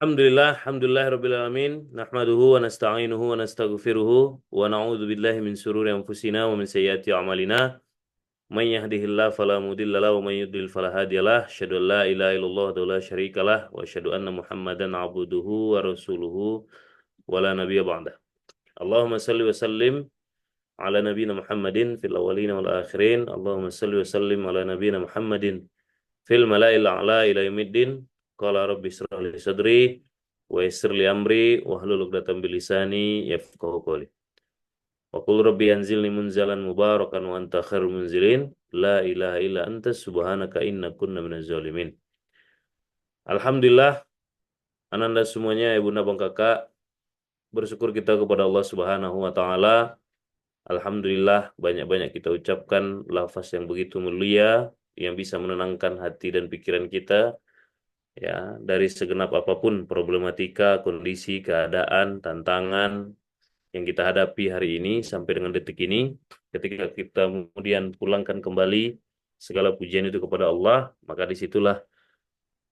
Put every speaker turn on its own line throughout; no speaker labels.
Alhamdulillah rabbil alamin. Nahmaduhu wa nasta'inuhu wa nastaghfiruhu wa na'udzu billahi min sururi anfusina wa min sayyiati a'malina. May yahdihillahu fala mudilla lahu wa may yudlil fala hadiyalah. Asyhadu an la ilaha illallah wa la syarikalah wa asyhadu anna Muhammadan 'abduhu wa rasuluhu wa la nabiyya ba'dah. Allahumma salli wa sallim ala nabiyyina Muhammadin fil awwalin wal akhirin. Allahumma salli wa sallim ala nabiyyina Muhammadin fil mala'il a'la ila yaumiddin. Qala rabbi israh li sadri wa yassir li amri wahlul 'uqdatam min lisani yafqahu qawli. Wa qul rabbi anzilni munzalan mubarakan wa anta khairul munzilin. La ilaha illa anta subhanaka inna kunna minaz zalimin. Alhamdulillah, ananda semuanya, ibu bang kakak, bersyukur kita kepada Allah Subhanahu wa taala. Alhamdulillah, banyak-banyak kita ucapkan lafaz yang begitu mulia yang bisa menenangkan hati dan pikiran kita, ya, dari segenap apapun problematika, kondisi, keadaan, tantangan yang kita hadapi hari ini sampai dengan detik ini. Ketika kita kemudian pulangkan kembali segala pujian itu kepada Allah, maka disitulah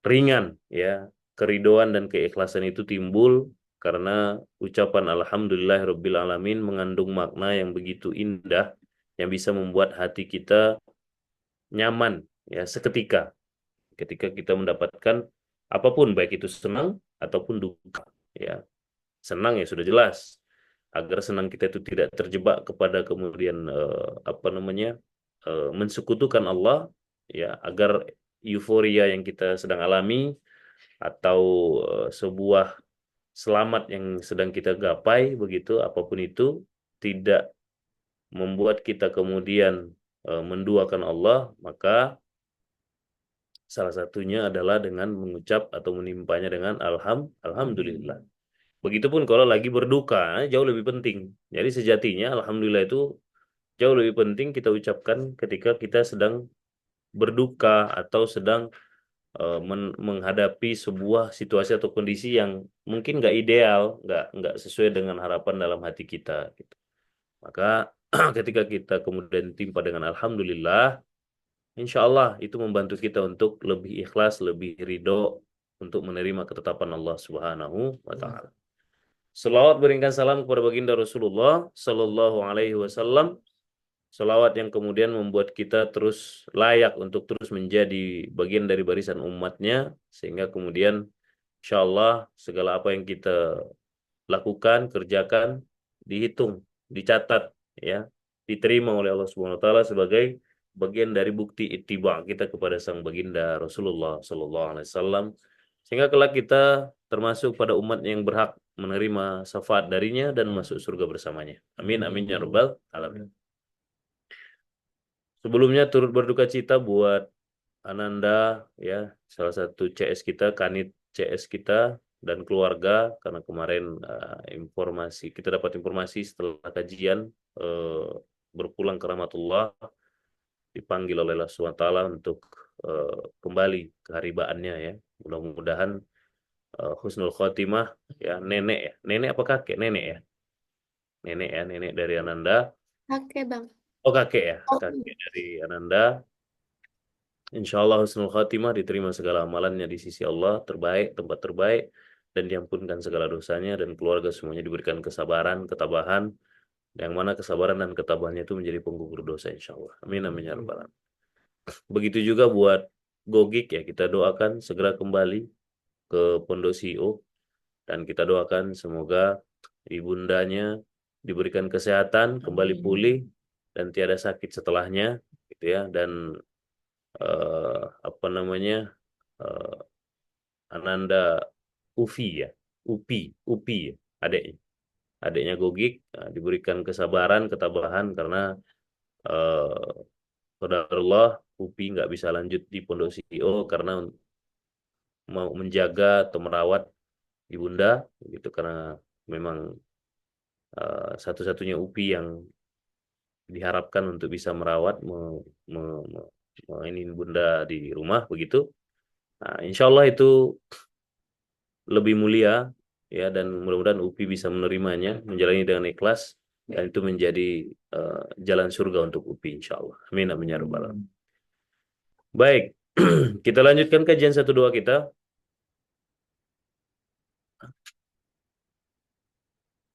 ringan, ya, keridoan dan keikhlasan itu timbul karena ucapan Alhamdulillahirabbil alamin mengandung makna yang begitu indah yang bisa membuat hati kita nyaman, ya, seketika ketika kita mendapatkan apapun, baik itu senang ataupun duka, ya. Senang ya sudah jelas, agar senang kita itu tidak terjebak kepada kemudian mensekutukan Allah, ya, agar euforia yang kita sedang alami atau sebuah selamat yang sedang kita gapai begitu, apapun itu, tidak membuat kita kemudian menduakan Allah, maka salah satunya adalah dengan mengucap atau menimpanya dengan alhamdulillah. Begitupun kalau lagi berduka, jauh lebih penting. Jadi sejatinya alhamdulillah itu jauh lebih penting kita ucapkan ketika kita sedang berduka atau sedang menghadapi sebuah situasi atau kondisi yang mungkin nggak ideal, nggak sesuai dengan harapan dalam hati kita, gitu. Maka ketika kita kemudian timpa dengan alhamdulillah, insya Allah itu membantu kita untuk lebih ikhlas, lebih ridho untuk menerima ketetapan Allah Subhanahu wa Ta'ala. Selawat berikan salam kepada baginda Rasulullah Sallallahu Alaihi Wasallam. Selawat yang kemudian membuat kita terus layak untuk terus menjadi bagian dari barisan umatnya, sehingga kemudian insya Allah segala apa yang kita lakukan, kerjakan, dihitung, dicatat, ya, diterima oleh Allah Subhanahu Wa Taala sebagai bagian dari bukti ittiba kita kepada sang baginda Rasulullah Sallallahu Alaihi Wasallam, sehingga kelak kita termasuk pada umat yang berhak menerima syafaat darinya dan masuk surga bersamanya. Amin amin ya rabbal alamin. Sebelumnya turut berduka cita buat Ananda, ya, salah satu CS kita, Kanit CS kita dan keluarga, karena kemarin kita dapat informasi setelah kajian eh, berpulang ke rahmatullah, dipanggil oleh Allah SWT untuk kembali ke haribaannya, ya. Mudah-mudahan husnul khotimah, ya, nenek, ya. Nenek apa kakek? Nenek, ya. Nenek, ya, nenek dari Ananda.
Oke, Bang.
Oh, kakek, ya.
Oh,
Kakek dari Ananda. Insya Allah husnul khatimah, diterima segala amalannya di sisi Allah, terbaik, tempat terbaik, dan diampunkan segala dosanya, dan keluarga semuanya diberikan kesabaran, ketabahan, yang mana kesabaran dan ketabahannya itu menjadi penggugur dosa insya Allah. Amin amin ya rabbal alamin. Begitu juga buat Gogik, ya, kita doakan segera kembali ke Pondok CEO, dan kita doakan semoga ibundanya diberikan kesehatan, kembali pulih, dan tiada sakit setelahnya, gitu ya. Dan apa namanya, eh, Ananda Ufi, ya, Upi, ya, adiknya Gogik, diberikan kesabaran, ketabahan karena eh, qadarullah Upi nggak bisa lanjut di Pondok CEO karena mau menjaga atau merawat ibunda, gitu, karena memang satu-satunya Upi yang diharapkan untuk bisa merawat me- ini bunda di rumah begitu. Nah, insya Allah itu lebih mulia, ya, dan mudah-mudahan UPI bisa menerimanya, menjalani dengan ikhlas, dan itu menjadi jalan surga untuk UPI insya Allah. Amin amin ya rabbal alamin. Baik, kita lanjutkan kajian 1 2 kita.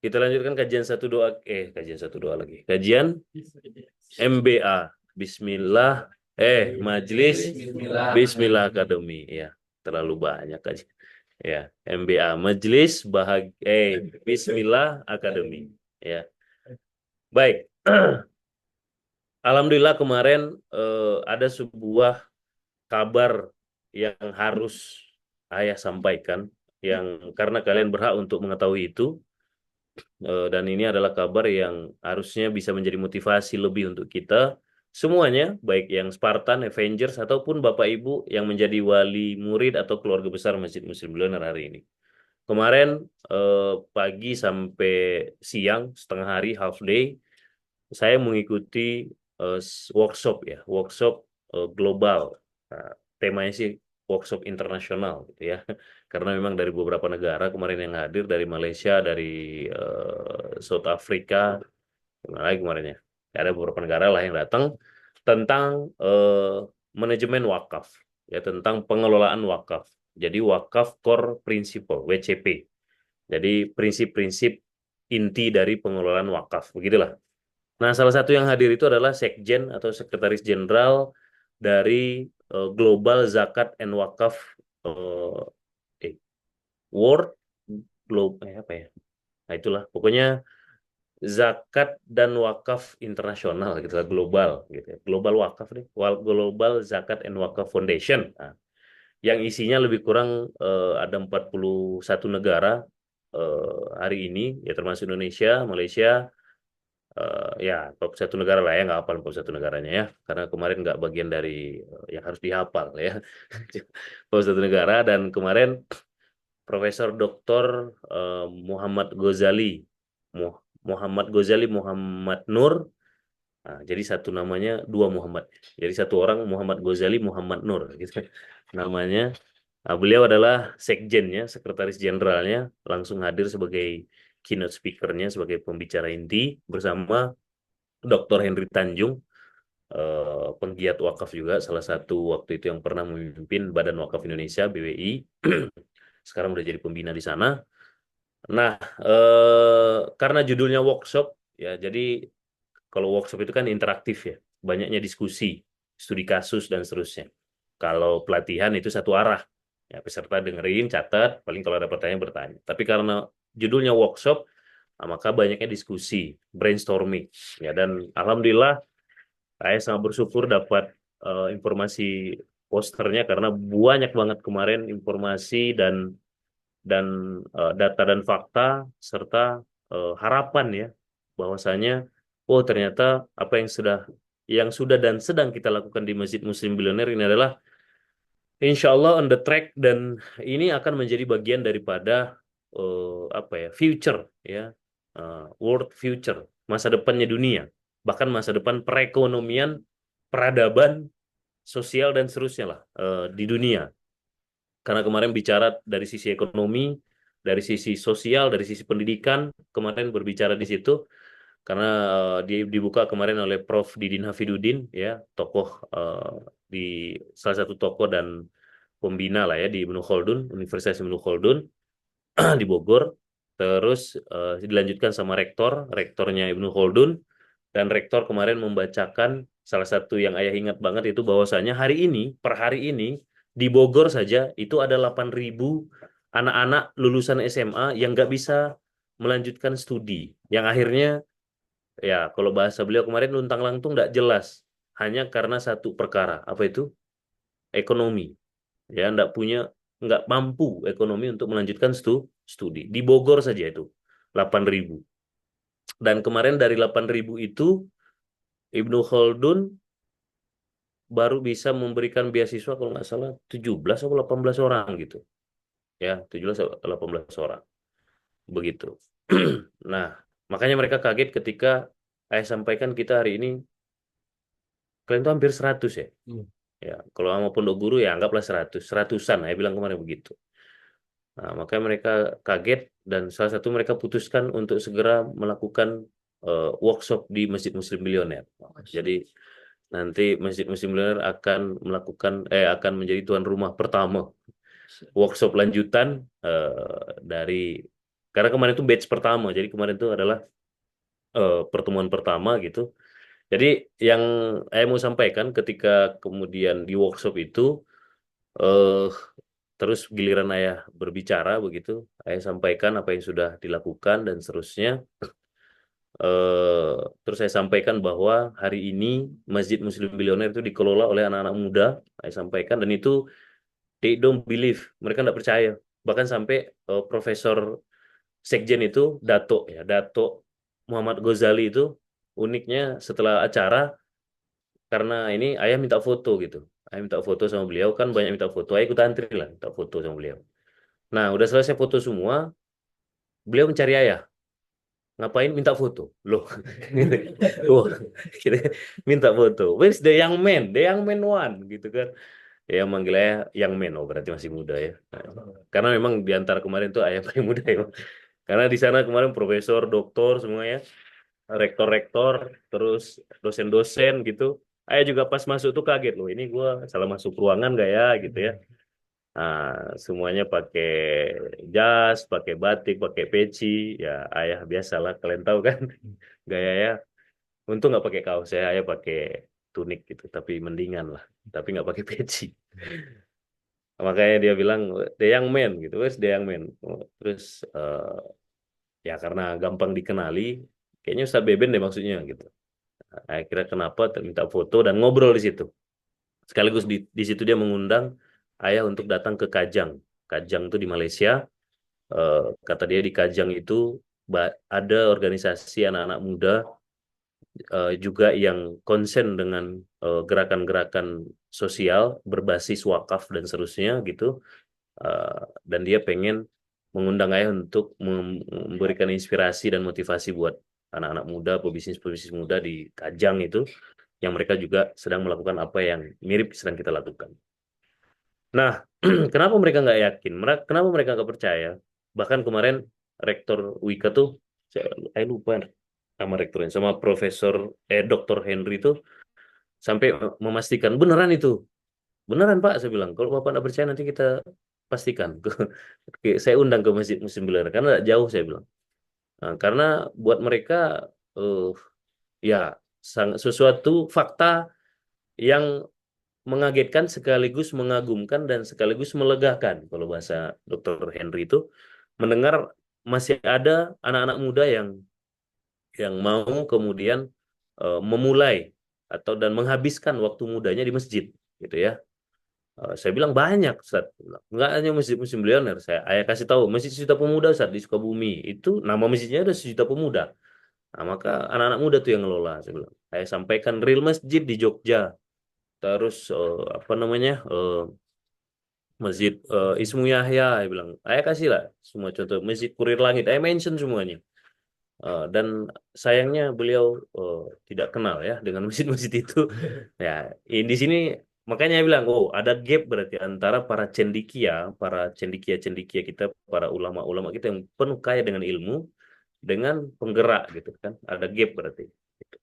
Kita lanjutkan kajian satu doa. Kajian satu doa lagi. Kajian MBA. Bismillah. Majelis Bismillah Academy. Ya, terlalu banyak kajian. Ya, MBA. Majelis Bismillah Academy. Ya, baik. Alhamdulillah kemarin ada sebuah kabar yang harus ayah sampaikan, yang karena kalian berhak untuk mengetahui itu. Dan ini adalah kabar yang harusnya bisa menjadi motivasi lebih untuk kita semuanya, baik yang Spartan, Avengers, ataupun Bapak Ibu yang menjadi wali murid atau keluarga besar Masjid Muslim Billionaire hari ini. Kemarin pagi sampai siang, setengah hari, half day, saya mengikuti workshop ya, workshop global. Nah, temanya sih workshop internasional gitu ya. Karena memang dari beberapa negara kemarin yang hadir, dari Malaysia, dari South Africa, mana lagi kemarin ya. Ada beberapa negara lah yang datang tentang manajemen wakaf, ya, tentang pengelolaan wakaf. Jadi wakaf core principle WCP. Jadi prinsip-prinsip inti dari pengelolaan wakaf, begitulah. Nah, salah satu yang hadir itu adalah Sekjen atau Sekretaris Jenderal dari Global Zakat and Wakaf eh, eh, World apa ya? Nah, itulah pokoknya zakat dan wakaf internasional gitu lah, global gitu ya. Global wakaf deh, Global Zakat and Wakaf Foundation. Nah, yang isinya lebih kurang ada 41 negara hari ini, ya termasuk Indonesia, Malaysia, ya 41 negara lah ya, nggak hafal 41 negaranya ya, karena kemarin nggak bagian dari yang harus dihafal ya. 41 negara, dan kemarin Profesor Dr. Muhammad Ghazali, Muhammad Ghazali Muhammad Nur. Nah, jadi satu namanya dua Muhammad. Jadi satu orang Muhammad Ghazali Muhammad Nur gitu namanya. Nah, beliau adalah sekjennya, sekretaris jenderalnya, langsung hadir sebagai keynote speakernya, sebagai pembicara inti bersama Dr. Henry Tanjung, penggiat wakaf juga, salah satu waktu itu yang pernah memimpin Badan Wakaf Indonesia (BWI). Sekarang udah jadi pembina di sana. Nah, karena judulnya workshop, ya, jadi kalau workshop itu kan interaktif ya, banyaknya diskusi, studi kasus dan seterusnya. Kalau pelatihan itu satu arah, ya peserta dengerin, catat, paling kalau ada pertanyaan bertanya. Tapi karena judulnya workshop, nah, maka banyaknya diskusi, brainstorming, ya. Dan alhamdulillah saya sangat bersyukur dapat informasi posternya, karena banyak banget kemarin informasi dan data dan fakta serta harapan ya, bahwasanya oh ternyata apa yang sudah dan sedang kita lakukan di Masjid Muslim Billionaire ini adalah insya Allah on the track, dan ini akan menjadi bagian daripada apa ya, future ya, world future, masa depannya dunia, bahkan masa depan perekonomian, peradaban, sosial dan seterusnya lah di dunia. Karena kemarin bicara dari sisi ekonomi, dari sisi sosial, dari sisi pendidikan, kemarin berbicara di situ, karena dibuka kemarin oleh Prof. Didin Hafidudin, ya, tokoh di salah satu tokoh dan pembina lah ya di Ibnu Khaldun, Universitas Ibnu Khaldun di Bogor. Terus dilanjutkan sama rektornya Ibnu Khaldun, dan rektor kemarin membacakan salah satu yang ayah ingat banget itu, bahwasanya hari ini, per hari ini, di Bogor saja itu ada 8.000 anak-anak lulusan SMA yang nggak bisa melanjutkan studi. Yang akhirnya, ya kalau bahasa beliau kemarin luntang-lantung nggak jelas. Hanya karena satu perkara, apa itu? Ekonomi. Ya, nggak mampu ekonomi untuk melanjutkan studi. Di Bogor saja itu 8.000. Dan kemarin dari 8.000 itu, Ibnu Khaldun baru bisa memberikan beasiswa kalau nggak salah 17 atau 18 orang gitu. Ya, 17 atau 18 orang. Begitu. Nah, makanya mereka kaget ketika saya sampaikan kita hari ini, kalian tuh hampir 100 ya. Ya, kalau sama pondok guru ya anggaplah 100, seratusan, saya bilang kemarin begitu. Nah, makanya mereka kaget, dan salah satu mereka putuskan untuk segera melakukan workshop di Masjid Muslim Billionaire. Jadi nanti Masjid Muslim Billionaire akan menjadi tuan rumah pertama workshop lanjutan dari Karena kemarin itu batch pertama, jadi kemarin itu adalah pertemuan pertama gitu. Jadi yang saya mau sampaikan ketika kemudian di workshop itu, eh, terus giliran ayah berbicara begitu, ayah sampaikan apa yang sudah dilakukan dan seterusnya. Terus saya sampaikan bahwa hari ini Masjid Muslim Billionaire itu dikelola oleh anak-anak muda. Saya sampaikan dan itu they don't believe, mereka nggak percaya. Bahkan sampai Profesor Sekjen itu Dato Muhammad Ghazali itu uniknya setelah acara, karena ini ayah minta foto gitu. Ayah minta foto sama beliau, kan banyak minta foto. Ayah ikut antri lah minta foto sama beliau. Nah, udah selesai foto semua, beliau mencari ayah. Ngapain minta foto? Loh, wah, gitu. Minta foto. Where's the young man? The young man one, gitu kan. Ya manggil ayah young man, oh berarti masih muda ya. Nah, karena memang di antara kemarin tuh ayah paling muda ya. Karena di sana kemarin profesor, doktor semuanya, rektor-rektor, terus dosen-dosen gitu. Ayah juga pas masuk tuh kaget loh, ini gua salah masuk ruangan gak ya gitu ya. Nah, semuanya pakai jas, pakai batik, pakai peci, ya ayah biasalah kalian tahu kan gaya ya. Untung nggak pakai kaos ya, ayah pakai tunik gitu, tapi mendingan lah, tapi nggak pakai peci. Makanya dia bilang the young man gitu, wes the young man. Terus ya karena gampang dikenali, kayaknya Ustadz Beben deh maksudnya gitu. Akhirnya kenapa minta foto dan ngobrol di situ. Sekaligus di situ dia mengundang ayah untuk datang ke Kajang. Kajang itu di Malaysia. Kata dia di Kajang itu ada organisasi anak-anak muda juga yang konsen dengan gerakan-gerakan sosial berbasis wakaf dan seterusnya gitu. Eh, dan dia pengen mengundang ayah untuk memberikan inspirasi dan motivasi buat anak-anak muda, pebisnis-pebisnis muda di Kajang itu, yang mereka juga sedang melakukan apa yang mirip sedang kita lakukan. Nah, kenapa mereka nggak yakin? Kenapa mereka nggak percaya? Bahkan kemarin Rektor Wika tuh, saya lupa nama rektornya, sama Profesor Dr. Henry itu sampai memastikan beneran itu, beneran Pak, saya bilang. Kalau Bapak nggak percaya nanti kita pastikan. Saya undang ke Masjid Muslim Bilal karena nggak jauh saya bilang. Nah, karena buat mereka eh, ya sesuatu fakta yang mengagetkan sekaligus mengagumkan dan sekaligus melegakan kalau bahasa Dr. Henry itu, mendengar masih ada anak-anak muda yang mau kemudian memulai atau dan menghabiskan waktu mudanya di masjid gitu ya. Saya bilang banyak Ustaz. Nggak hanya masjid Muslim Billionaire, saya kasih tahu Masjid Sejuta Pemuda Ustaz di Sukabumi itu nama masjidnya ada Sejuta Pemuda. Nah, maka anak-anak muda tuh yang ngelola, saya bilang. Saya sampaikan real masjid di Jogja, terus apa namanya, Masjid Ismu Yahya, saya bilang, saya kasih lah semua contoh Masjid Kurir Langit, saya mention semuanya. Dan sayangnya beliau tidak kenal ya dengan masjid-masjid itu. Ya, di sini makanya saya bilang, oh ada gap berarti antara para cendikia kita, para ulama-ulama kita yang penuh kaya dengan ilmu, dengan penggerak gitu kan, ada gap berarti. Gitu.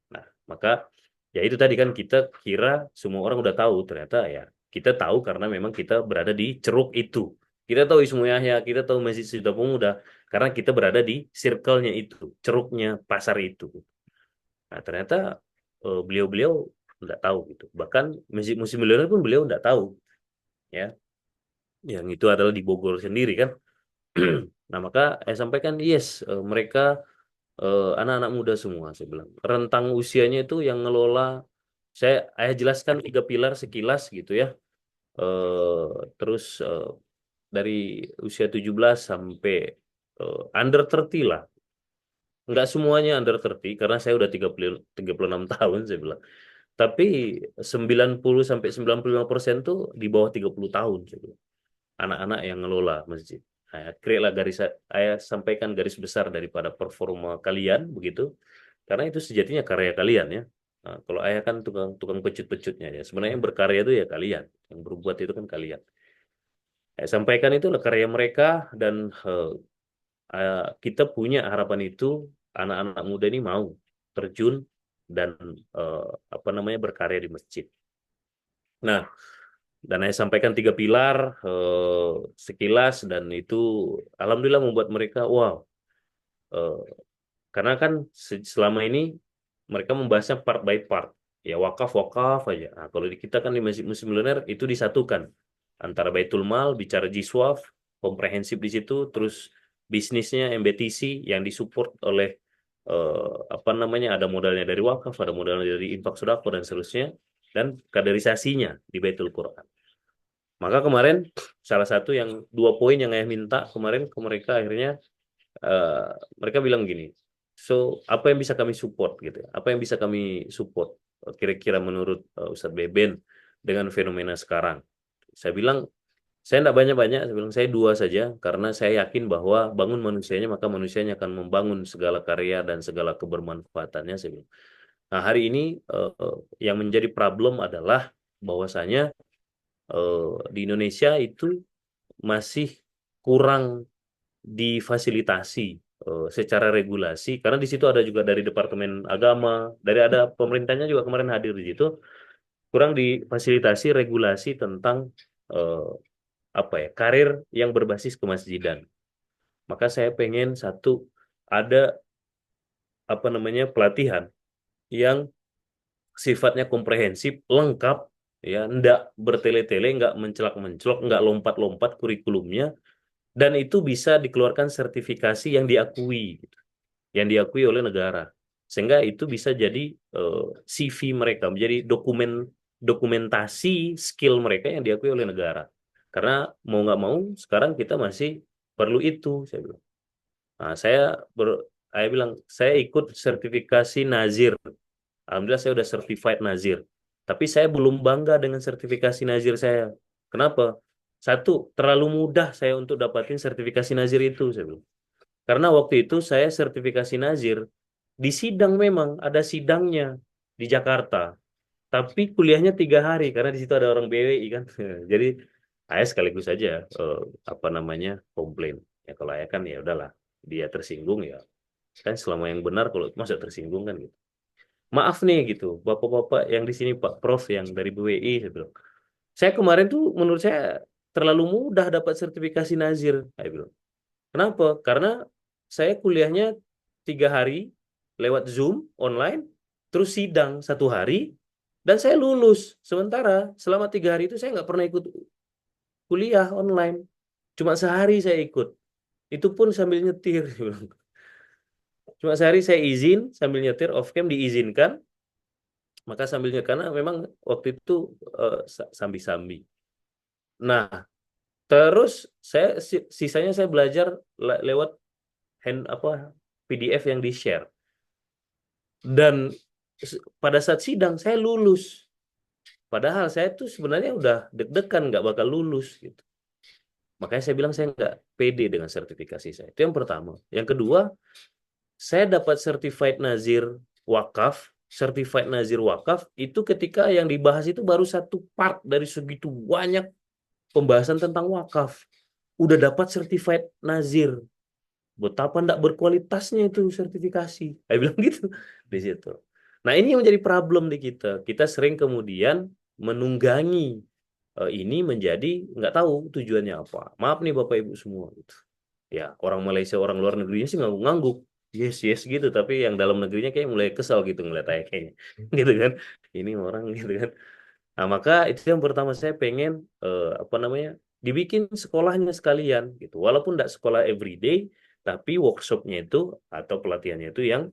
Nah, maka ya itu tadi kan kita kira semua orang udah tahu, ternyata ya kita tahu karena memang kita berada di ceruk itu. Kita tahu Ismu Yahya, kita tahu Masjid Sejuta Pemuda, karena kita berada di circle-nya itu, ceruknya pasar itu. Nah, ternyata beliau-beliau nggak tahu gitu. Bahkan Masjid Muslim Milioner pun beliau nggak tahu, ya. Yang itu adalah di Bogor sendiri kan. Nah, maka saya sampaikan yes, mereka anak-anak muda semua, saya bilang. Rentang usianya itu yang ngelola, saya jelaskan 3 pilar sekilas gitu ya. Terus dari usia 17 sampai under 30 lah. Nggak semuanya under 30 karena saya udah 36 tahun saya bilang. Tapi 90 sampai 95% tuh di bawah 30 tahun saya bilang. Anak-anak yang ngelola masjid. Saya create lah garis, saya sampaikan garis besar daripada performa kalian begitu. Karena itu sejatinya karya kalian ya. Nah, kalau ayah kan tukang tukang pecut-pecutnya ya. Sebenarnya yang berkarya itu ya kalian, yang berbuat itu kan kalian. Saya sampaikan itulah karya mereka dan kita punya harapan itu anak-anak muda ini mau terjun dan eh, apa namanya berkarya di masjid. Nah, Dan saya sampaikan 3 pilar sekilas dan itu alhamdulillah membuat mereka wow. eh, karena kan selama ini mereka membahasnya part by part. Ya wakaf wakaf aja. Nah, kalau di kita kan di Masjid Muslim Milioner itu disatukan antara Baitul Mal, bicara Jiswaf, komprehensif di situ, terus bisnisnya MBTC yang disupport oleh apa namanya ada modalnya dari wakaf, ada modalnya dari infak sedekah dan seterusnya, dan kaderisasinya di Baitul Quran. Maka kemarin salah satu yang 2 poin yang saya minta kemarin ke mereka akhirnya eh, mereka bilang gini, so apa yang bisa kami support gitu, ya? Apa yang bisa kami support kira-kira menurut Ustadz Beben dengan fenomena sekarang? Saya bilang saya tidak banyak-banyak, saya bilang saya 2 saja karena saya yakin bahwa bangun manusianya maka manusianya akan membangun segala karya dan segala kebermanfaatannya. Saya bilang. Nah hari ini yang menjadi problem adalah bahwasanya di Indonesia itu masih kurang difasilitasi secara regulasi karena di situ ada juga dari Departemen Agama, dari ada pemerintahnya juga kemarin hadir di situ, kurang difasilitasi regulasi tentang eh, apa ya karir yang berbasis kemasjidan. Maka saya pengen satu ada apa namanya pelatihan yang sifatnya komprehensif, lengkap, ya, ndak bertele-tele, nggak mencelak-mencelok, nggak lompat-lompat kurikulumnya, dan itu bisa dikeluarkan sertifikasi yang diakui, gitu, yang diakui oleh negara, sehingga itu bisa jadi eh, CV mereka, menjadi dokumentasi skill mereka yang diakui oleh negara. Karena mau nggak mau, sekarang kita masih perlu itu, saya bilang. Nah, saya bilang, saya ikut sertifikasi Nazir. Alhamdulillah saya udah certified Nazir. Tapi saya belum bangga dengan sertifikasi Nazir saya. Kenapa? Satu, terlalu mudah saya untuk dapatin sertifikasi Nazir itu, saya bilang. Karena waktu itu saya sertifikasi Nazir di sidang memang ada sidangnya di Jakarta. Tapi kuliahnya 3 hari karena di situ ada orang BWI kan. Jadi saya sekaligus saja apa namanya komplain. Ya kalau saya kan ya udahlah dia tersinggung ya kan selama yang benar kalau masa tersinggung kan gitu. Maaf nih gitu, bapak-bapak yang di sini Pak Prof yang dari BWI, saya bilang. Saya kemarin tuh menurut saya terlalu mudah dapat sertifikasi Nazir, saya bilang. Kenapa? Karena saya kuliahnya 3 hari lewat Zoom online, terus sidang 1 hari, dan saya lulus. Sementara selama 3 hari itu saya nggak pernah ikut kuliah online, cuma sehari saya ikut. Itu pun sambil nyetir. Cuma sehari saya izin sambil nyetir off cam diizinkan, maka sambilnya karena memang waktu itu sambi-sambi. Nah, terus sisanya saya belajar lewat apa PDF yang di-share. Dan pada saat sidang saya lulus. Padahal saya tuh sebenarnya udah deg-degan nggak bakal lulus gitu. Makanya saya bilang saya nggak pede dengan sertifikasi saya. Itu yang pertama. Yang kedua, saya dapat certified Nazir wakaf. Certified Nazir wakaf itu ketika yang dibahas itu baru satu part dari segitu banyak pembahasan tentang wakaf. Udah dapat certified Nazir. Betapa ndak berkualitasnya itu sertifikasi. Saya bilang gitu di situ. Nah ini yang menjadi problem di kita. Kita sering kemudian menunggangi ini menjadi nggak tahu tujuannya apa. Maaf nih Bapak Ibu semua. Gitu. Ya orang Malaysia, orang luar negerinya sih ngangguk-ngangguk. Yes, yes gitu. Tapi yang dalam negerinya kayak mulai kesal gitu ngeliat saya kayaknya. Gitu kan. Ini orang gitu kan. Nah, maka itu yang pertama saya pengen apa namanya dibikin sekolahnya sekalian gitu. Walaupun tidak sekolah everyday, tapi workshopnya itu atau pelatihannya itu yang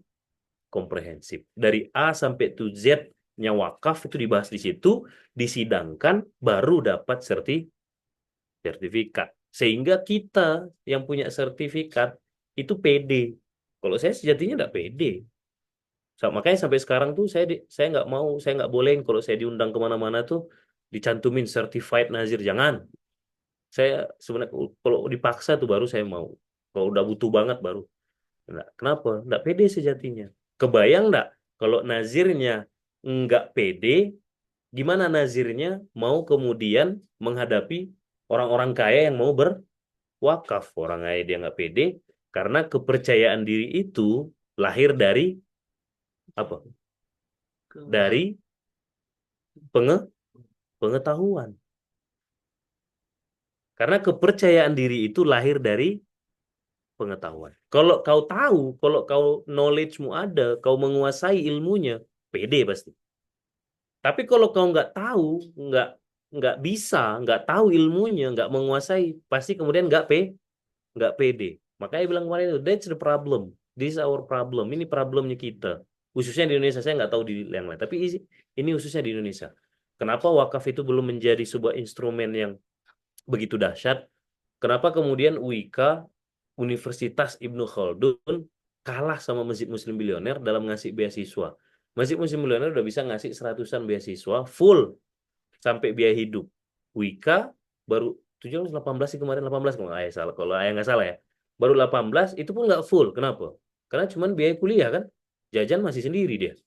komprehensif. Dari A sampai to Z-nya wakaf itu dibahas di situ, disidangkan, baru dapat sertifikat. Sehingga kita yang punya sertifikat itu pede. Kalau saya sejatinya tidak pede. Makanya sampai sekarang tuh saya nggak mau, saya nggak bolehin kalau saya diundang kemana-mana tuh dicantumin certified Nazir, jangan. Saya sebenarnya kalau dipaksa tuh baru saya mau. Kalau udah butuh banget baru. Nggak. Kenapa? Nggak pede sejatinya. Kebayang nggak kalau Nazirnya nggak pede, gimana Nazirnya mau kemudian menghadapi orang-orang kaya yang mau berwakaf? Orang kaya dia nggak pede karena kepercayaan diri itu lahir dari apa? Dari pengetahuan. Karena kepercayaan diri itu lahir dari pengetahuan. Kalau kau tahu, kalau kau knowledge-mu ada, kau menguasai ilmunya, pede pasti. Tapi kalau kau nggak tahu, nggak nggak bisa, nggak tahu ilmunya, nggak menguasai, pasti kemudian nggak pede. Makanya bilang kemarin itu, that's the problem. This is our problem. Ini problemnya kita. Khususnya di Indonesia, saya nggak tahu di yang lain. Tapi ini khususnya di Indonesia. Kenapa wakaf itu belum menjadi sebuah instrumen yang begitu dahsyat? Kenapa kemudian UIK, Universitas Ibnu Khaldun, kalah sama Masjid Muslim Milioner dalam ngasih beasiswa? Masjid Muslim Milioner udah bisa ngasih seratusan beasiswa full sampai biaya hidup. Wika baru 718 sih kemarin, 18 kalau ayah salah, kalau ayah nggak salah ya. Baru 18 itu pun nggak full. Kenapa? Karena cuman biaya kuliah kan. Jajan masih sendiri dia.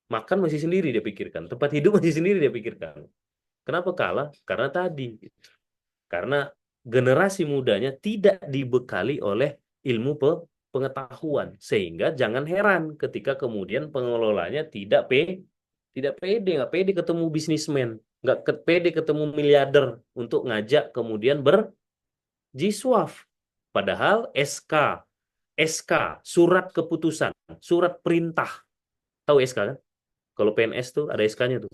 Makan masih sendiri dia pikirkan. Tempat hidup masih sendiri dia pikirkan. Kenapa kalah? Karena tadi. Karena generasi mudanya tidak dibekali oleh ilmu pengetahuan. Sehingga jangan heran ketika kemudian pengelolanya tidak pede, nggak pede ketemu bisnismen, nggak pede ketemu miliarder untuk ngajak kemudian berjiswaf. Padahal SK, surat keputusan, surat perintah. Tahu SK kan? Kalau PNS tuh ada SK-nya tuh.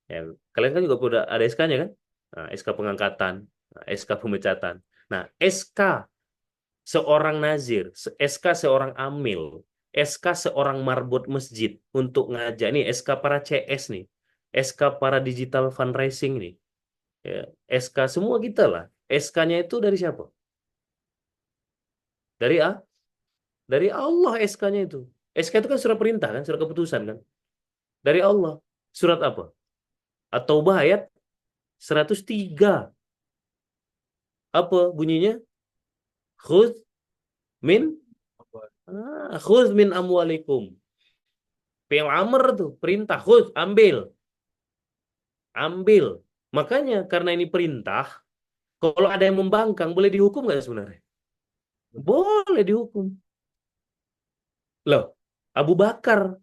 Ya, kalian kan juga udah ada SK-nya kan? Nah, SK pengangkatan, SK pemecatan. Nah, SK seorang nazir, SK seorang amil, SK seorang marbot masjid untuk ngajak nih, SK para CS nih, SK para digital fundraising nih, ya, SK semua kita lah. SK-nya itu dari siapa? Dari dari Allah SK-nya itu. SK itu kan surat perintah kan, surat keputusan kan. Dari Allah. Surat apa? At-Taubah ayat 103. Apa bunyinya? Khudz min khudz min amwalikum. Fi'il amr tuh, perintah, khudz, ambil, ambil. Makanya karena ini perintah, kalau ada yang membangkang boleh dihukum nggak sebenarnya? Boleh dihukum. Loh, Abu Bakar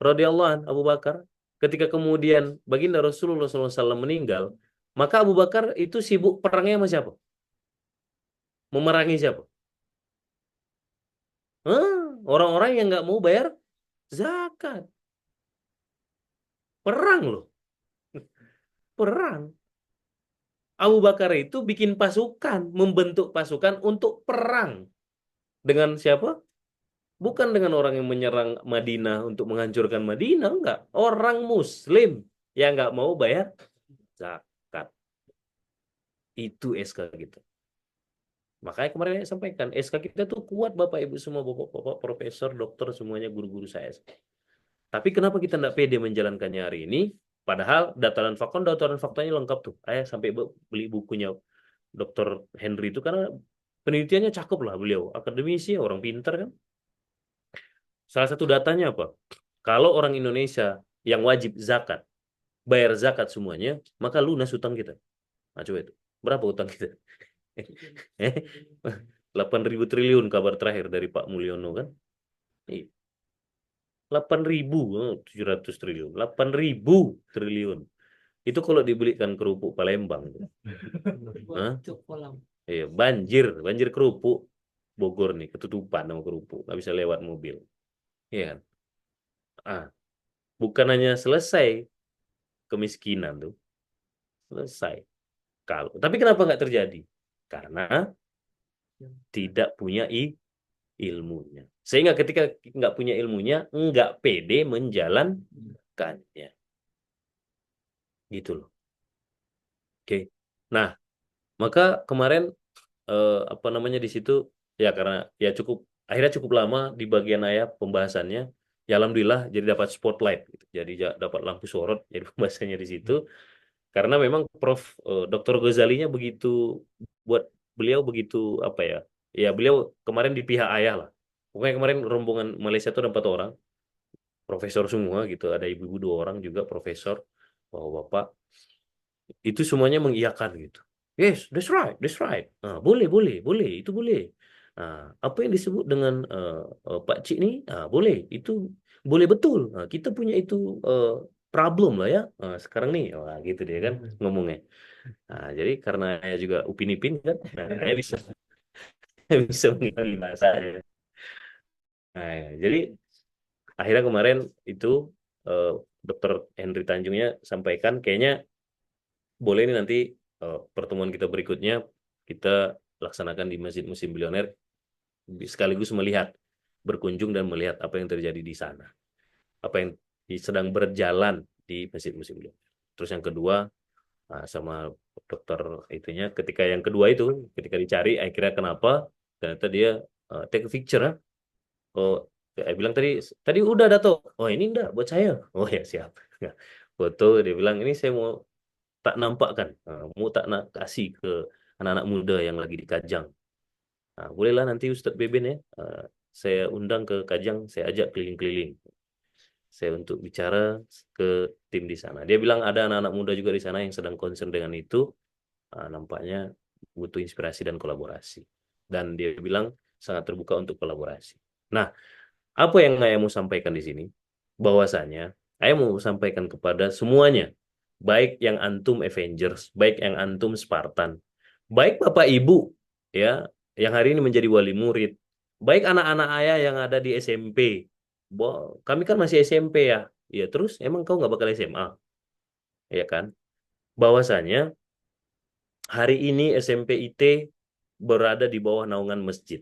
radhiyallahu an, Abu Bakar ketika kemudian baginda Rasulullah SAW meninggal, maka Abu Bakar itu sibuk perangnya sama siapa? Memerangi siapa? Orang-orang yang nggak mau bayar zakat. Perang loh, perang. Abu Bakar itu bikin pasukan, membentuk pasukan untuk perang. Dengan siapa? Bukan dengan orang yang menyerang Madinah untuk menghancurkan Madinah, enggak. Orang Muslim yang nggak mau bayar zakat. Itu SK gitu. Makanya kemarin saya sampaikan, SK kita tuh kuat Bapak Ibu semua, Bapak-bapak, profesor, dokter, semuanya guru-guru saya. Tapi kenapa kita nggak pede menjalankannya hari ini? Padahal dataran faktanya lengkap tuh. Ayah sampai beli bukunya Dr. Henry itu karena penelitiannya cakep lah beliau. Akademisi, orang pintar kan. Salah satu datanya apa? Kalau orang Indonesia yang wajib zakat, bayar zakat semuanya, maka lunas utang kita. Nah, coba itu. Berapa utang kita? 8.000 triliun kabar terakhir dari Pak Mulyono kan? 8.700 triliun. 8.000 triliun. Itu kalau dibelikan kerupuk Palembang. Hah? Iya, banjir kerupuk Bogor nih, ketutupan sama kerupuk, nggak bisa lewat mobil. Iya kan? Ah, bukan hanya selesai kemiskinan tuh, selesai. Tapi kenapa nggak terjadi? Karena tidak punya ilmunya. Sehingga ketika nggak punya ilmunya, nggak pede menjalankannya. Gitu loh. Oke. Nah, maka kemarin apa namanya di situ ya karena ya akhirnya cukup lama di bagian ayah pembahasannya. Ya alhamdulillah jadi dapat spotlight gitu. Jadi dapat lampu sorot jadi pembahasannya di situ. Karena memang Prof. Dr. Ghazalinya begitu buat beliau begitu apa ya? Ya beliau kemarin di pihak ayah lah. Pokoknya kemarin rombongan Malaysia itu ada 4 orang, profesor semua gitu. Ada ibu-ibu 2 orang juga profesor, bapak-bapak. Itu semuanya mengiyakan gitu. Yes, that's right, that's right. Nah, boleh, boleh, boleh, itu boleh. Nah, apa yang disebut dengan Pak Cik nih, boleh, itu boleh betul. Nah, kita punya itu problem lah ya. Nah, sekarang nih, wah gitu dia kan ngomongnya. Nah, jadi karena saya juga Upin Ipin kan, nah, saya bisa bisa mengenali bahasanya. Nah, jadi akhirnya kemarin itu eh, Dokter Henry Tanjungnya sampaikan, kayaknya boleh nih nanti pertemuan kita berikutnya kita laksanakan di Masjid Musim Bilioner, sekaligus melihat, berkunjung dan melihat apa yang terjadi di sana, apa yang sedang berjalan di Masjid Musim Bilioner. Terus yang kedua, sama dokter itunya, ketika yang kedua itu, ketika dicari akhirnya kenapa, ternyata dia take a picture. Oh, saya bilang tadi tadi udah Dato. Oh, ini enggak buat saya. Oh ya, siap. Foto, dia bilang ini saya mau tak nampakkan. Mau tak nak kasih ke anak-anak muda yang lagi di Kajang. Bolehlah nanti Ustadz Beben ya. Saya undang ke Kajang, saya ajak keliling-keliling. Saya untuk bicara ke tim di sana. Dia bilang ada anak-anak muda juga di sana yang sedang concern dengan itu. Nampaknya butuh inspirasi dan kolaborasi. Dan dia bilang sangat terbuka untuk kolaborasi. Nah, apa yang saya mau sampaikan di sini? Bahwasanya, saya mau sampaikan kepada semuanya, baik yang antum Avengers, baik yang antum Spartan, baik Bapak Ibu, ya, yang hari ini menjadi wali murid, baik anak-anak ayah yang ada di SMP. Kami kan masih SMP ya, ya terus emang kau nggak bakal SMA, ya kan? Bahwasanya hari ini SMP IT berada di bawah naungan masjid,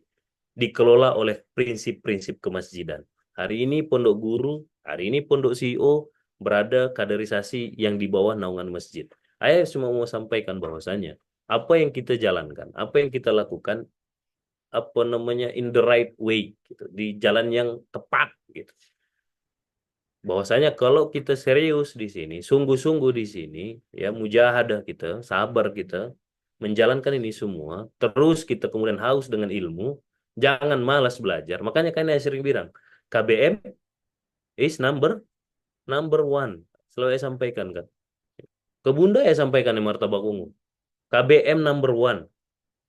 dikelola oleh prinsip-prinsip kemasjidan. Hari ini Pondok Guru, hari ini Pondok CEO berada kaderisasi yang di bawah naungan masjid. Saya cuma mau sampaikan bahwasanya apa yang kita jalankan, apa yang kita lakukan, apa namanya, in the right way, gitu, di jalan yang tepat, gitu. Bahwasanya kalau kita serius di sini, sungguh-sungguh di sini, ya mujahadah kita, sabar kita, menjalankan ini semua, terus kita kemudian haus dengan ilmu, jangan malas belajar. Makanya kan saya sering bilang, KBM is number one. Selalu saya sampaikan kan. Ke Bunda saya sampaikan di Martabak Ungu. KBM number one.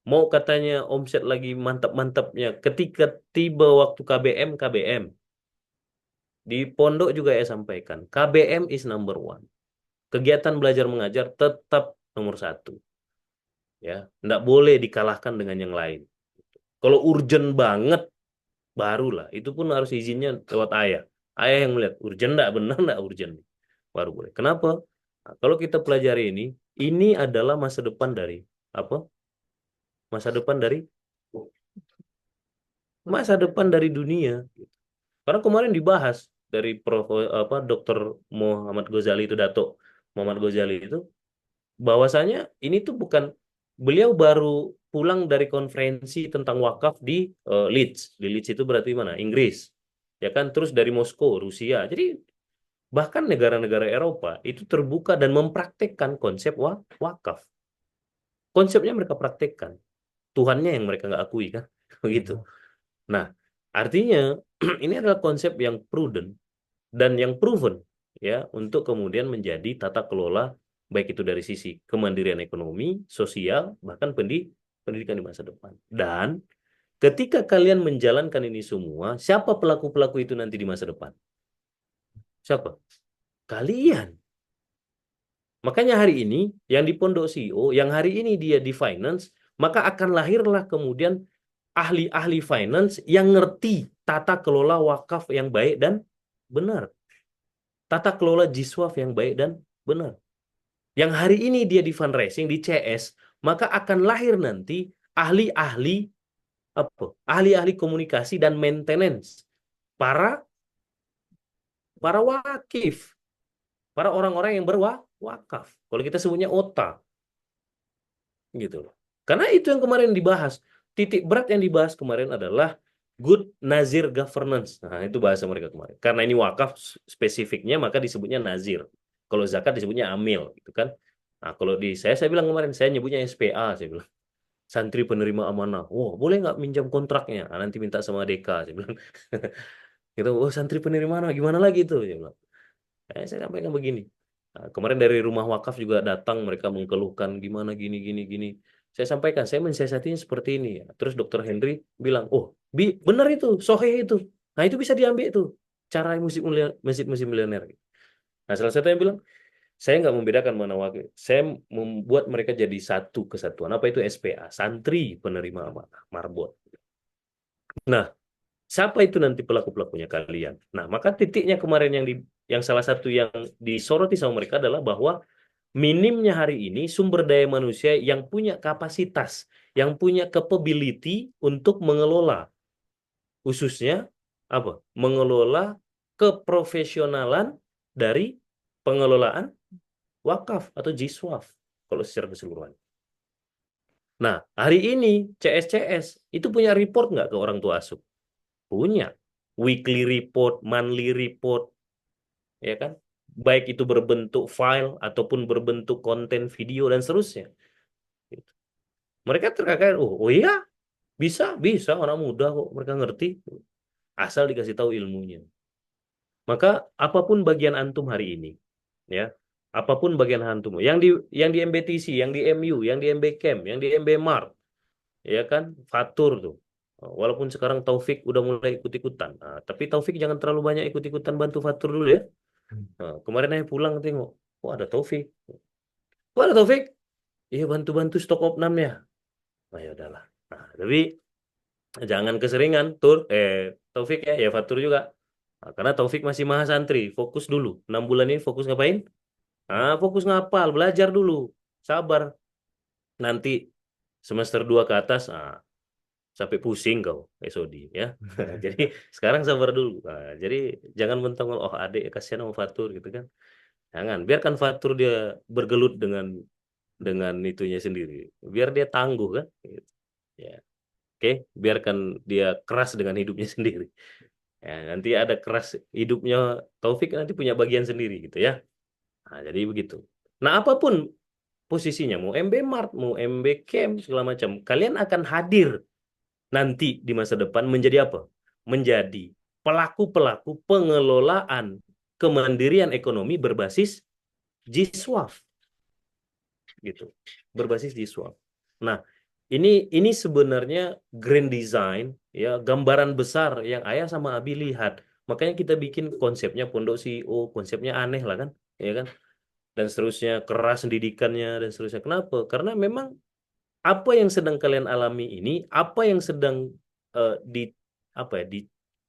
Mau katanya omset lagi mantap-mantapnya. Ketika tiba waktu KBM, KBM. Di pondok juga saya sampaikan, KBM is number one. Kegiatan belajar mengajar tetap nomor satu. Ya, nggak boleh dikalahkan dengan yang lain. Kalau urgent banget, barulah. Itu pun harus izinnya lewat ayah. Ayah yang melihat urgent nggak, benar nggak urgent, baru boleh. Kenapa? Nah, kalau kita pelajari ini adalah masa depan dari apa? Masa depan dari masa depan dari dunia. Karena kemarin dibahas dari Prof apa Dr. Muhammad Ghazali itu, Dato Muhammad Ghazali itu, bahwasanya ini tuh bukan, beliau baru pulang dari konferensi tentang wakaf di Leeds. Di Leeds itu berarti mana? Inggris. Ya kan, terus dari Moskow, Rusia. Jadi bahkan negara-negara Eropa itu terbuka dan mempraktekkan konsep wakaf. Konsepnya mereka praktekkan. Tuhannya yang mereka nggak akui kan. Begitu. Nah, artinya ini adalah konsep yang prudent dan yang proven, ya, untuk kemudian menjadi tata kelola, baik itu dari sisi kemandirian ekonomi, sosial, bahkan pendidikan di masa depan. Dan ketika kalian menjalankan ini semua, siapa pelaku-pelaku itu nanti di masa depan? Siapa? Kalian. Makanya hari ini yang di Pondok CEO, yang hari ini dia di finance, maka akan lahirlah kemudian ahli-ahli finance yang ngerti tata kelola wakaf yang baik dan benar. Tata kelola jiswaf yang baik dan benar. Yang hari ini dia di fundraising, di CS, maka akan lahir nanti ahli-ahli apa? Ahli-ahli komunikasi dan maintenance. Para para wakif, para orang-orang yang berwakaf. Kalau kita sebutnya OTA, gitu loh. Karena itu yang kemarin dibahas. Titik berat yang dibahas kemarin adalah good nazir governance. Nah, itu bahasa mereka kemarin. Karena ini wakaf spesifiknya, maka disebutnya nazir. Kalau zakat disebutnya amil, gitu kan. Nah, kalau di saya bilang kemarin, saya nyebutnya SPA, saya bilang. Santri penerima amanah. Oh, boleh nggak minjam kontraknya? Nah, nanti minta sama DK, saya bilang. Gitu, oh santri penerima amanah, gimana lagi itu? Saya bilang. Saya sampaikan begini. Nah, kemarin dari rumah wakaf juga datang, mereka mengeluhkan gimana gini gini gini. Saya sampaikan, saya mensiasatinya seperti ini. Terus Dokter Henry bilang, oh benar itu, sohih itu. Nah itu bisa diambil itu cara musik mulia, masjid musim milioner. Nah salah satu yang bilang, Saya nggak membedakan mana wakil. Saya membuat mereka jadi satu kesatuan. Apa itu SPA? Santri penerima amanah, marbot. Nah, siapa itu nanti pelaku-pelakunya kalian? Nah, maka titiknya kemarin yang salah satu yang disoroti sama mereka adalah bahwa minimnya hari ini sumber daya manusia yang punya kapasitas, yang punya capability untuk mengelola, khususnya apa? Mengelola keprofesionalan dari pengelolaan wakaf atau jiswaf kalau secara keseluruhan. Nah, hari ini CSCS itu punya report nggak ke orang tua asuh? Punya. Weekly report, monthly report, ya kan? Baik itu berbentuk file ataupun berbentuk konten video dan seterusnya. Gitu. Mereka terkagak, oh iya, bisa, bisa, orang muda kok, mereka ngerti. Asal dikasih tahu ilmunya. Maka apapun bagian antum hari ini, ya, apapun bagian antum, yang di MBTC, yang di MU, yang di MB Camp, yang di MB Mart, ya kan, Fatur tuh. Walaupun sekarang Taufik udah mulai ikut-ikutan, nah, tapi Taufik jangan terlalu banyak ikut-ikutan bantu Fatur dulu ya. Nah, kemarin saya pulang tengok, oh ada Taufik. Oh ada Taufik? Iya bantu-bantu stok opnam ya. Nah ya udahlah. Nah, tapi jangan keseringan Taufik ya Fatur juga. Nah, karena Taufik masih mahasantri, fokus dulu. 6 bulan ini fokus ngapain? Fokus ngapal, belajar dulu. Sabar. Nanti semester 2 ke atas, sampai pusing kau, SOD ya. Jadi sekarang sabar dulu. Jadi jangan mentang oh adik kasihan sama Fatur gitu kan. Jangan, biarkan Fatur dia bergelut dengan itunya sendiri. Biar dia tangguh kan. Gitu. Ya. Oke, biarkan dia keras dengan hidupnya sendiri. Ya, nanti ada keras hidupnya Taufik nanti punya bagian sendiri gitu ya. Nah, jadi begitu. Nah, apapun posisinya, mau MB Mart, mau MB Camp, segala macam, kalian akan hadir nanti di masa depan menjadi apa? Menjadi pelaku-pelaku pengelolaan kemandirian ekonomi berbasis Jiswaf gitu. Berbasis Jiswaf. Nah, ini sebenarnya grand design ya, gambaran besar yang Ayah sama Abi lihat. Makanya kita bikin konsepnya Pondok CEO, konsepnya aneh lah kan, ya kan? Dan seterusnya, keras pendidikannya dan seterusnya. Kenapa? Karena memang apa yang sedang kalian alami ini, apa yang sedang di apa ya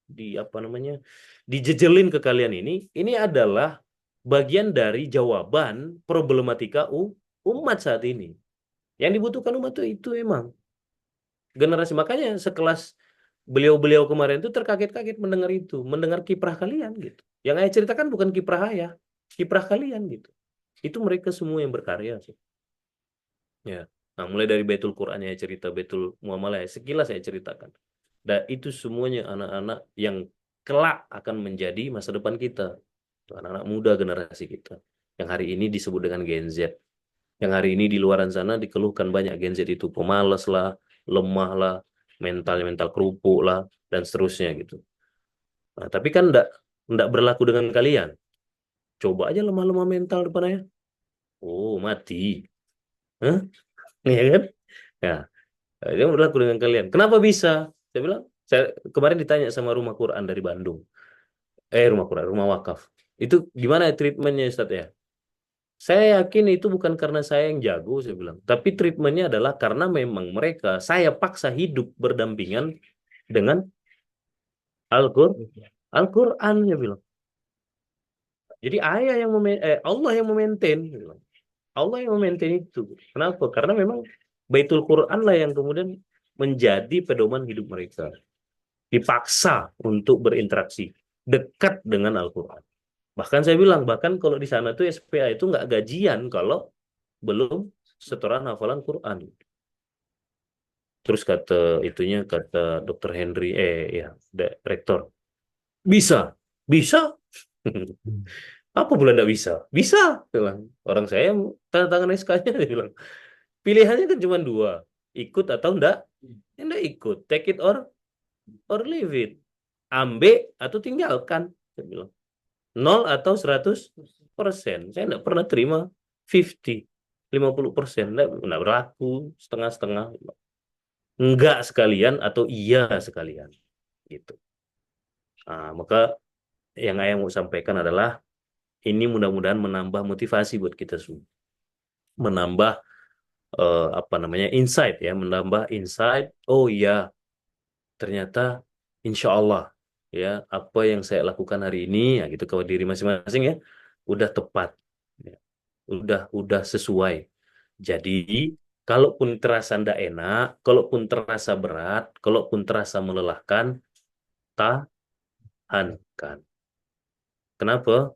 di apa namanya dijejelin ke kalian ini adalah bagian dari jawaban problematika umat saat ini. Yang dibutuhkan umat itu emang generasi, makanya sekelas beliau-beliau kemarin itu terkaget-kaget mendengar itu, mendengar kiprah kalian gitu. Yang saya ceritakan bukan kiprah ayah, kiprah kalian gitu. Itu mereka semua yang berkarya sih. Ya. Nah, mulai dari Baitul Quran ya cerita, Baitul Muamalah ya, sekilas saya ceritakan. Dan itu semuanya anak-anak yang kelak akan menjadi masa depan kita. Anak-anak muda generasi kita. Yang hari ini disebut dengan Gen Z. Yang hari ini di luaran sana dikeluhkan banyak Gen Z itu pemalas lah, lemah lah, mental kerupuk lah, dan seterusnya gitu. Nah, tapi kan enggak berlaku dengan kalian. Coba aja lemah-lemah mental depannya. Oh, mati. Hah? Ya kan? Ya, itu berlaku dengan kalian. Kenapa bisa? Saya bilang, saya kemarin ditanya sama Rumah Quran dari Bandung. Rumah Quran, Rumah Wakaf. Itu gimana treatmentnya Ustaz ya? Saya yakin itu bukan karena saya yang jago, saya bilang. Tapi treatmentnya adalah karena memang mereka, saya paksa hidup berdampingan dengan Al-Quran, saya bilang. Jadi Allah yang memaintain, saya bilang. Allah yang memaintain itu. Kenapa? Karena memang Baitul Quran lah yang kemudian menjadi pedoman hidup mereka. Dipaksa untuk berinteraksi dekat dengan Al-Quran. Bahkan saya bilang, bahkan kalau di sana tuh SPA itu nggak gajian kalau belum setoran hafalan Quran. Terus kata Dokter Henry, ya, rektor, bisa, bisa. Apa bulan nggak bisa? Bisa, dia bilang. Orang saya tanda tangan SK-nya, dia bilang. Pilihannya kan cuma dua, ikut atau enggak. Enggak ikut, take it or leave it. Ambil atau tinggalkan, saya bilang. 0 atau 100%. Saya enggak pernah terima 50% enggak berlaku setengah-setengah. Enggak sekalian atau iya sekalian. Gitu. Maka yang saya mau sampaikan adalah Ini mudah-mudahan menambah motivasi buat kita semua, menambah apa namanya insight ya, menambah insight. Oh iya, ternyata insya Allah ya apa yang saya lakukan hari ini ya gitu ke diri masing-masing ya udah tepat, ya, udah sesuai. Jadi kalaupun terasa ndak enak, kalaupun terasa berat, kalaupun terasa melelahkan, tahankan. Kenapa?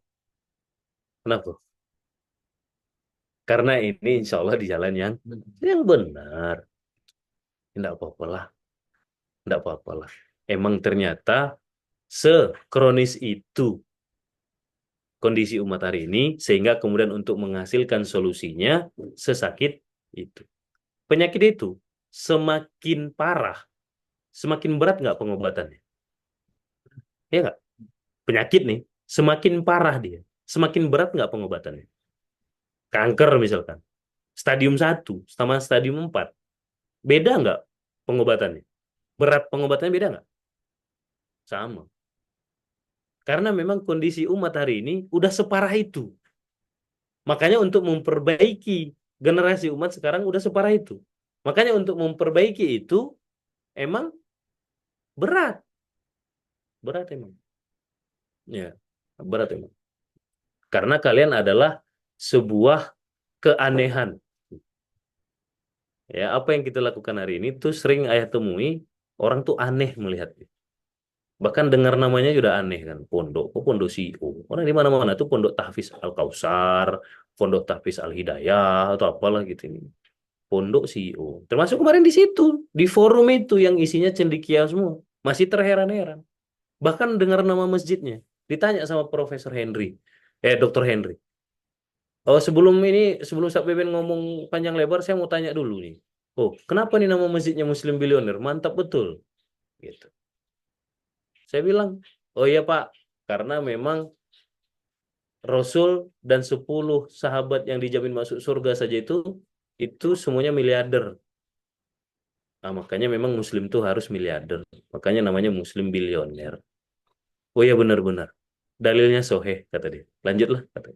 Kenapa? Karena ini insya Allah di jalan yang benar. Tidak apa-apa lah, tidak apa-apa lah. Emang ternyata sekronis itu kondisi umat hari ini, sehingga kemudian untuk menghasilkan solusinya sesakit itu. Penyakit itu semakin parah, semakin berat nggak pengobatannya? Ya nggak? Penyakit nih, semakin parah dia, semakin berat nggak pengobatannya? Kanker misalkan, stadium 1 sama stadium 4, beda nggak pengobatannya? Berat pengobatannya beda nggak? Sama. Karena memang kondisi umat hari ini udah separah itu. Makanya untuk memperbaiki generasi umat sekarang udah separah itu. Makanya untuk memperbaiki itu emang berat. Berat emang. Ya, berat emang. Karena kalian adalah sebuah keanehan. Ya, apa yang kita lakukan hari ini tuh sering ayah temui orang tuh aneh melihatnya. Bahkan dengar namanya sudah aneh kan. Pondok, kok pondok CEO. Orang di mana-mana tuh pondok Tahfiz Al-Kausar, pondok Tahfiz Al-Hidayah atau apalah gitu ini. Pondok CEO. Termasuk kemarin di situ, di forum itu yang isinya cendekia semua. Masih terheran-heran. Bahkan dengar nama masjidnya. Ditanya sama Profesor Henry. Dokter Henry. Oh, sebelum Ustaz Beben ngomong panjang lebar, saya mau tanya dulu nih. Oh, kenapa nih nama masjidnya Muslim Billionaire? Mantap betul. Gitu. Saya bilang, oh iya Pak, karena memang Rasul dan 10 sahabat yang dijamin masuk surga saja itu semuanya miliarder. Nah, makanya memang Muslim tuh harus miliarder. Makanya namanya Muslim bilioner. Oh iya benar-benar. Dalilnya soheh, kata dia. Lanjutlah, kata.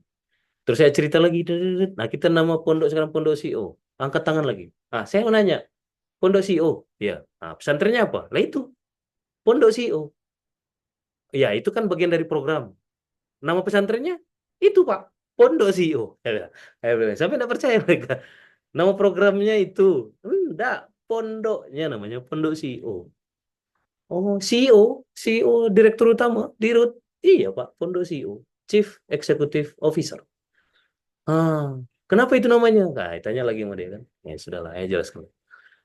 Terus saya cerita lagi. Nah, kita nama pondok sekarang Pondok CEO. Angkat tangan lagi. Ah, saya mau nanya. Pondok CEO. Ya. Nah, pesantrennya apa? Lah itu. Pondok CEO. Ya, itu kan bagian dari program. Nama pesantrennya? Itu, Pak. Pondok CEO. Sampai enggak percaya mereka. Nama programnya itu. Enggak. Pondoknya namanya Pondok CEO. Oh, CEO, CEO Direktur Utama, Dirut. Iya, Pak, Pondok CEO, Chief Executive Officer. Ah, kenapa itu namanya? Nah, tanya lagi sama dia kan. Ya sudahlah, ya jelaskan.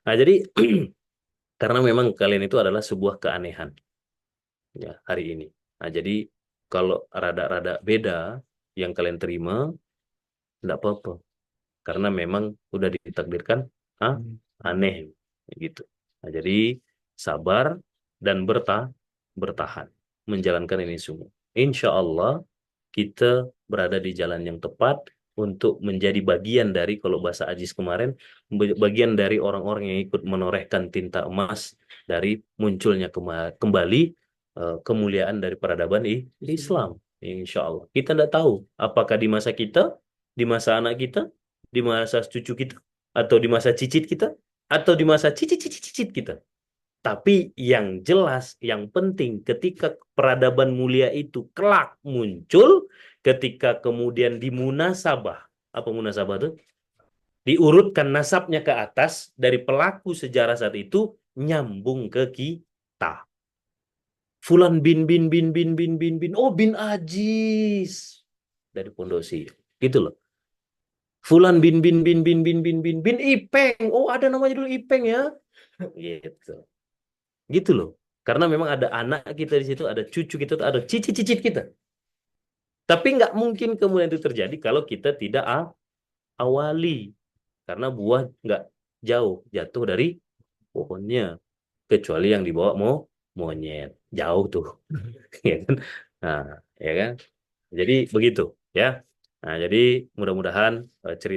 Nah, jadi karena memang kalian itu adalah sebuah keanehan ya hari ini. Nah, jadi kalau rada-rada beda yang kalian terima, tidak apa-apa. Karena memang udah ditakdirkan ah, aneh gitu. Nah, jadi sabar dan bertahan menjalankan ini semua. Insya Allah kita berada di jalan yang tepat untuk menjadi bagian dari, kalau bahasa Ajis kemarin, bagian dari orang-orang yang ikut menorehkan tinta emas dari munculnya kembali kemuliaan dari peradaban Islam. Insya Allah. Kita tidak tahu apakah di masa kita, di masa anak kita, di masa cucu kita, atau di masa cicit kita, atau di masa cicit-cicit kita. Tapi yang jelas, yang penting ketika peradaban mulia itu kelak muncul, ketika kemudian di munasabah, apa munasabah itu? Diurutkan nasabnya ke atas dari pelaku sejarah saat itu, nyambung ke kita. Fulan bin, oh bin Ajis dari Pondosi. Gitu loh. Fulan bin Ipeng. Oh ada namanya dulu Ipeng ya. Gitu. Gitu loh. Karena memang ada anak kita di situ, ada cucu kita, ada cicit-cicit kita. Tapi nggak mungkin kemudian itu terjadi kalau kita tidak awali. Karena buah nggak jauh jatuh dari pohonnya. Kecuali yang dibawa monyet. Jauh tuh. Ya kan? Nah, ya kan? Jadi begitu ya. Nah, jadi mudah-mudahan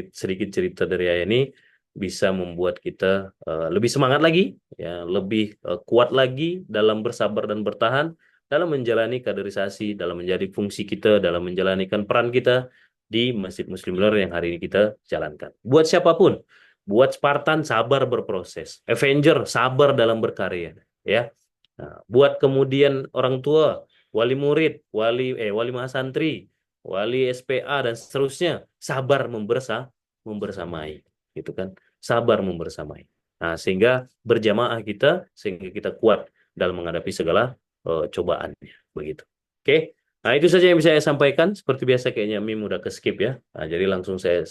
sedikit cerita dari Ayah ini bisa membuat kita lebih semangat lagi, ya, lebih kuat lagi dalam bersabar dan bertahan dalam menjalani kaderisasi, dalam menjadi fungsi kita, dalam menjalankan peran kita di Masjid Muslim Unur yang hari ini kita jalankan. Buat siapapun, buat Spartan sabar berproses, Avenger sabar dalam berkarya, ya. Nah, buat kemudian orang tua, wali murid, wali mahasantri, wali SPA dan seterusnya, sabar membersamai, gitu kan? Sabar membersamai. Nah, sehingga berjamaah kita, sehingga kita kuat dalam menghadapi segala cobaannya, begitu. Oke. Nah, itu saja yang bisa saya sampaikan. Seperti biasa kayaknya Mim udah ke skip ya. Nah, jadi langsung saya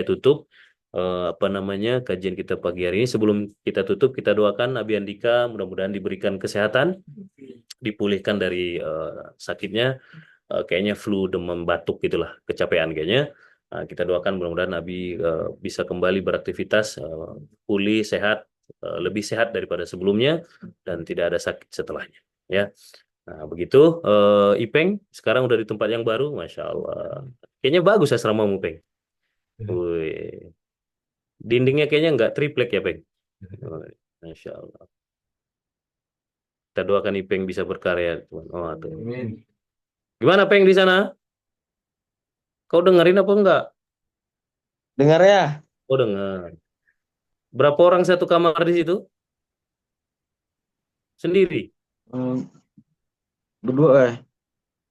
tutup apa namanya kajian kita pagi hari ini. Sebelum kita tutup, kita doakan Abi Andika mudah-mudahan diberikan kesehatan, dipulihkan dari sakitnya. Kayaknya flu, demam, batuk gitulah, kecapean kayaknya. Nah, kita doakan mudah-mudahan Abi bisa kembali beraktivitas, pulih, sehat, lebih sehat daripada sebelumnya dan tidak ada sakit setelahnya. Ya. Nah, begitu. Ipeng, sekarang udah di tempat yang baru, Masya Allah. Kayaknya bagus asramamu, Peng. Wih. Dindingnya kayaknya nggak triplek ya, Peng. Oh, Masya Allah. Kita doakan Ipeng bisa berkarya, Tuhan. Oh, tuh. Gimana, Peng, di sana? Kau dengerin apa enggak?
Dengar ya?
Oh, dengar. Berapa orang satu kamar di situ? Sendiri?
Hmm, berdua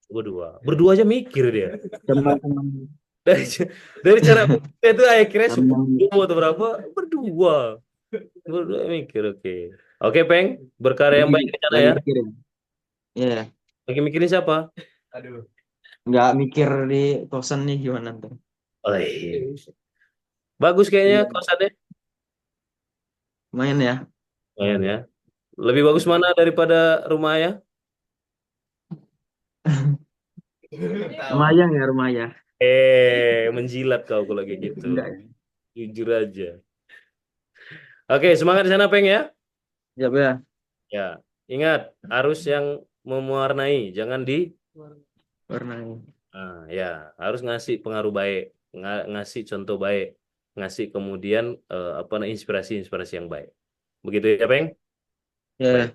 Berdua. Berdua aja mikir dia.
sama teman
Dari dari cara mikir itu akhirnya
sama
10 atau berapa? Berdua. Berdua mikir, oke. Oke, Peng. Berkarya yang
lagi
baik di sana
lagi
ya.
mikirin. Ya,
Lagi mikirin siapa?
nggak mikir di kosan nih gimana tuh.
Oh, iya. Bagus kayaknya
Iya,
kosannya.
lumayan ya.
Lumayan ya. Lebih bagus mana daripada rumah ya?
Lumayan ya rumah ya.
Menjilat kau kalau kayak gitu.
Enggak ya.
Jujur aja. Oke, semangat di sana, Peng ya.
Siap ya.
Ya, ingat harus yang mewarnai, jangan di.
Warna
Ya, harus ngasih pengaruh baik, ngasih contoh baik, ngasih kemudian apa inspirasi-inspirasi yang baik. Begitu ya, Peng? Baik.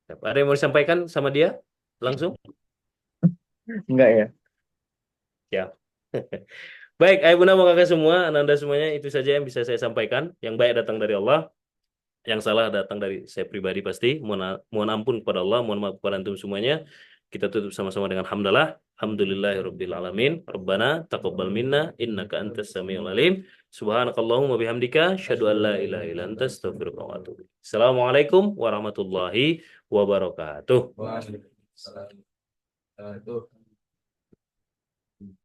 ya.
Ada yang mau disampaikan sama dia? Langsung?
Enggak ya.
Ya. Baik, ayah bunda mau kakak semua, ananda semuanya itu saja yang bisa saya sampaikan. Yang baik datang dari Allah, yang salah datang dari saya pribadi pasti. Mohon ampun kepada Allah, mohon maaf kepada antum semuanya. Kita tutup sama-sama dengan hamdalah. Alhamdulillahirabbil alamin. Rabbana taqabbal minna innaka antas samiul alim. Subhanakallahumma bihamdika asyhadu an la ilaha illa anta astaghfiruka wa atubu ilaik. Assalamualaikum warahmatullahi wabarakatuh.
Waalaikumsalam. Itu